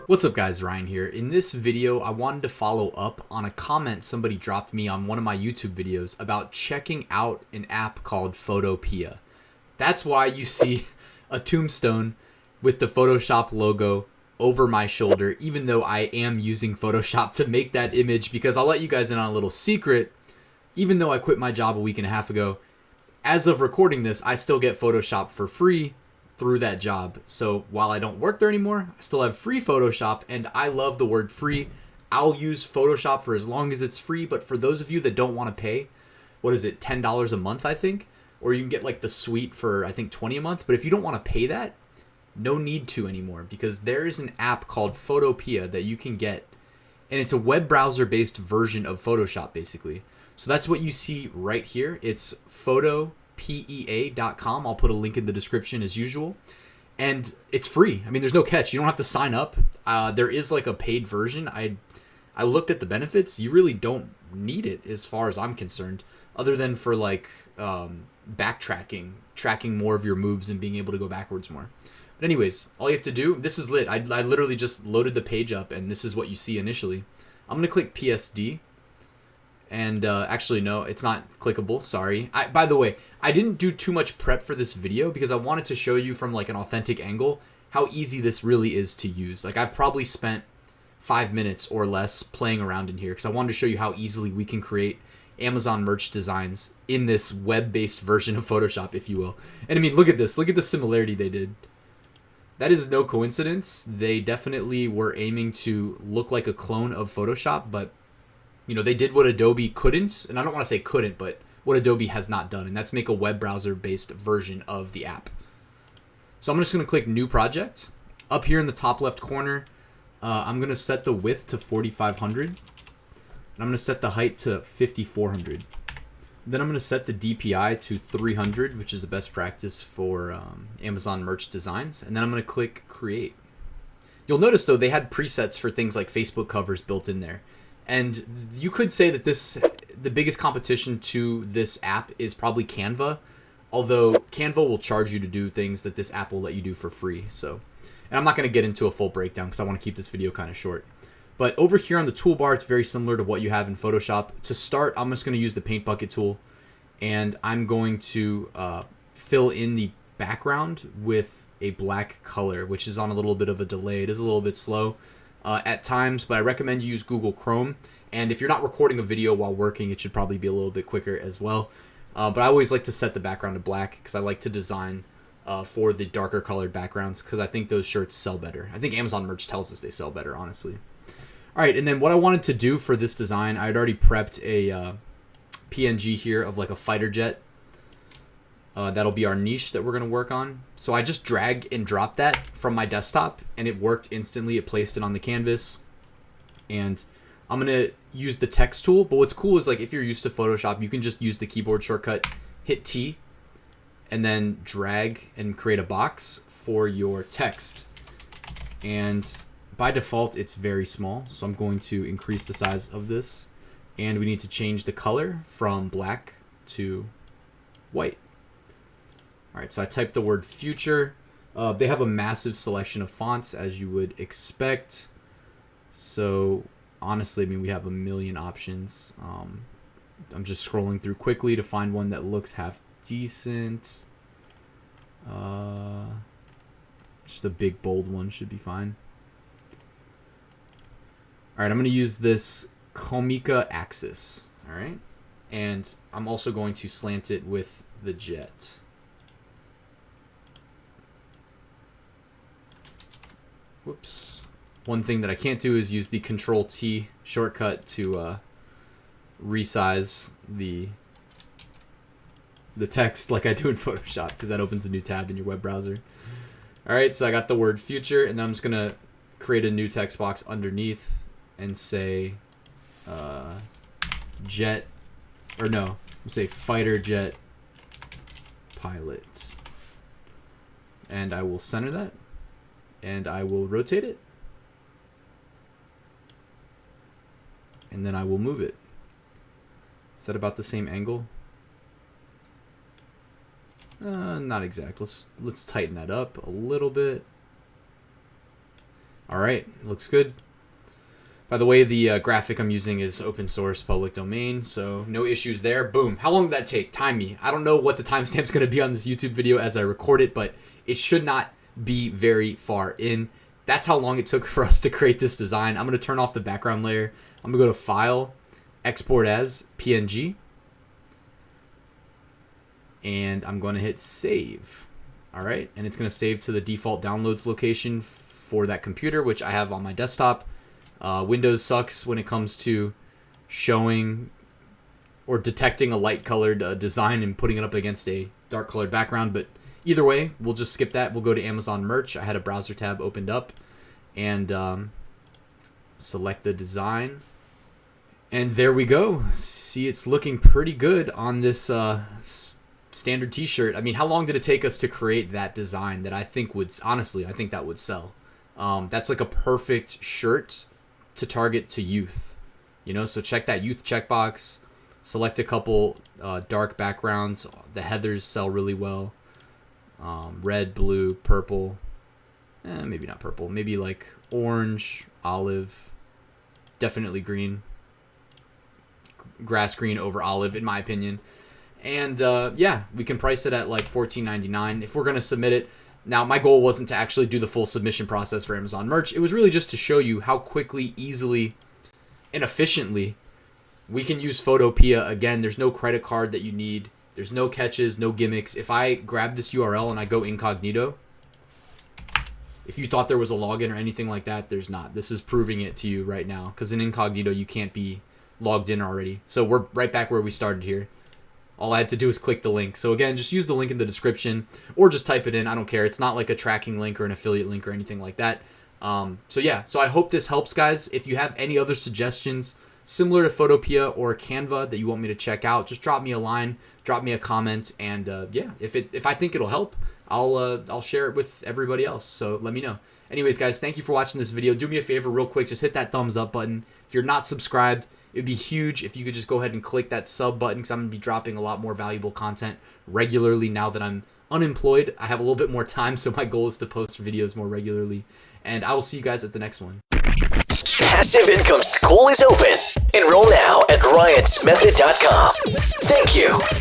What's up guys, Ryan here. In this video, I wanted to follow up on a comment somebody dropped me on one of my YouTube videos about checking out an app called Photopea. That's why you see a tombstone with the Photoshop logo over my shoulder, even though I am using Photoshop to make that image, because I'll let you guys in on a little secret. Even though I quit my job a week and a half ago, as of recording this, I still get Photoshop for free through that job. So while I don't work there anymore, I still have free Photoshop, and I love the word free. I'll use Photoshop for as long as it's free, but for those of you that don't want to pay, what is it, $10 a month, I think? Or you can get like the suite for, I think, $20 a month. But if you don't want to pay that, no need to anymore, because there is an app called Photopea that you can get, and it's a web browser-based version of Photoshop, basically. So that's what you see right here. It's photopea.com. I'll put a link in the description as usual. And it's free. I mean, there's no catch. You don't have to sign up. There is like a paid version. I looked at the benefits. You really don't need it as far as I'm concerned, other than for like backtracking, tracking more of your moves and being able to go backwards more. But anyways, all you have to do, this is lit. I literally just loaded the page up, and this is what you see initially. I'm going to click PSD. And actually, no, it's not clickable. Sorry. By the way, I didn't do too much prep for this video because I wanted to show you from like an authentic angle how easy this really is to use. Like, I've probably spent 5 minutes or less playing around in here because I wanted to show you how easily we can create Amazon merch designs in this web-based version of Photoshop, if you will. And I mean, look at this. Look at the similarity they did. That is no coincidence. They definitely were aiming to look like a clone of Photoshop, but you know, they did what Adobe couldn't, and I don't want to say couldn't, but what Adobe has not done, and that's make a web browser-based version of the app. So I'm just going to click New Project. Up here in the top left corner, I'm going to set the width to 4,500, and I'm going to set the height to 5,400. Then I'm going to set the DPI to 300, which is the best practice for Amazon merch designs, and then I'm going to click Create. You'll notice, though, they had presets for things like Facebook covers built in there. And you could say that the biggest competition to this app is probably Canva, although Canva will charge you to do things that this app will let you do for free. So, and I'm not going to get into a full breakdown because I want to keep this video kind of short. But over here on the toolbar, it's very similar to what you have in Photoshop. To start, I'm just going to use the paint bucket tool, and I'm going to fill in the background with a black color, which is on a little bit of a delay. It is a little bit slow at times, but I recommend you use Google Chrome. And if you're not recording a video while working, it should probably be a little bit quicker as well. But I always like to set the background to black because I like to design for the darker colored backgrounds because I think those shirts sell better. I think Amazon merch tells us they sell better, honestly. All right, and then what I wanted to do for this design, I had already prepped a PNG here of like a fighter jet. That'll be our niche that we're going to work on. So I just drag and drop that from my desktop, and it worked instantly. It placed it on the canvas. And I'm going to use the text tool. But what's cool is, like, if you're used to Photoshop, you can just use the keyboard shortcut, hit T, and then drag and create a box for your text. And by default, it's very small. So I'm going to increase the size of this. And we need to change the color from black to white. All right, so I typed the word future. They have a massive selection of fonts, as you would expect. So honestly, I mean, we have a million options. I'm just scrolling through quickly to find one that looks half decent. Just a big, bold one should be fine. All right, I'm going to use this Comica axis. All right, and I'm also going to slant it with the jet. Whoops. One thing that I can't do is use the Control-T shortcut to resize the text like I do in Photoshop, because that opens a new tab in your web browser. All right, so I got the word future, and then I'm just going to create a new text box underneath and say jet, or no, I'm say fighter jet pilot. And I will center that. And I will rotate it. And then I will move it. Is that about the same angle? Not exact. Let's tighten that up a little bit. All right, looks good. By the way, the graphic I'm using is open source, public domain, so no issues there. Boom. How long did that take? Time me. I don't know what the timestamp's going to be on this YouTube video as I record it, but it should not be very far in. That's how long it took for us to create this design. I'm going to turn off the background layer. I'm going to go to File, Export as PNG, and I'm going to hit Save. All right, and it's going to save to the default downloads location for that computer, which I have on my desktop. Windows sucks when it comes to showing or detecting a light colored design and putting it up against a dark colored background, but either way, we'll just skip that. We'll go to Amazon Merch. I had a browser tab opened up and select the design. And there we go. See, it's looking pretty good on this standard t-shirt. I mean, how long did it take us to create that design that I think would, honestly, I think that would sell. That's like a perfect shirt to target to youth, you know, so check that youth checkbox, select a couple dark backgrounds. The heathers sell really well. Red, blue, purple, maybe not purple, maybe like orange, olive, definitely green, grass green over olive in my opinion. And yeah, we can price it at like $14.99 if we're going to submit it. Now, my goal wasn't to actually do the full submission process for Amazon Merch. It was really just to show you how quickly, easily, and efficiently we can use Photopea. Again, there's no credit card that you need. There's no catches, no gimmicks. If I grab this URL and I go incognito, if you thought there was a login or anything like that, there's not. This is proving it to you right now, because in incognito, you can't be logged in already. So we're right back where we started here. All I had to do is click the link. So again, just use the link in the description or just type it in. I don't care. It's not like a tracking link or an affiliate link or anything like that. So yeah, so I hope this helps, guys. If you have any other suggestions similar to Photopea or Canva that you want me to check out, just drop me a line, drop me a comment, and yeah, if I think it'll help, I'll share it with everybody else. So let me know. Anyways, guys, thank you for watching this video. Do me a favor real quick, just hit that thumbs up button. If you're not subscribed, it'd be huge if you could just go ahead and click that sub button, because I'm going to be dropping a lot more valuable content regularly now that I'm unemployed. I have a little bit more time, so my goal is to post videos more regularly. And I will see you guys at the next one. Passive Income School is open. Enroll now at RyanSmethod.com. Thank you.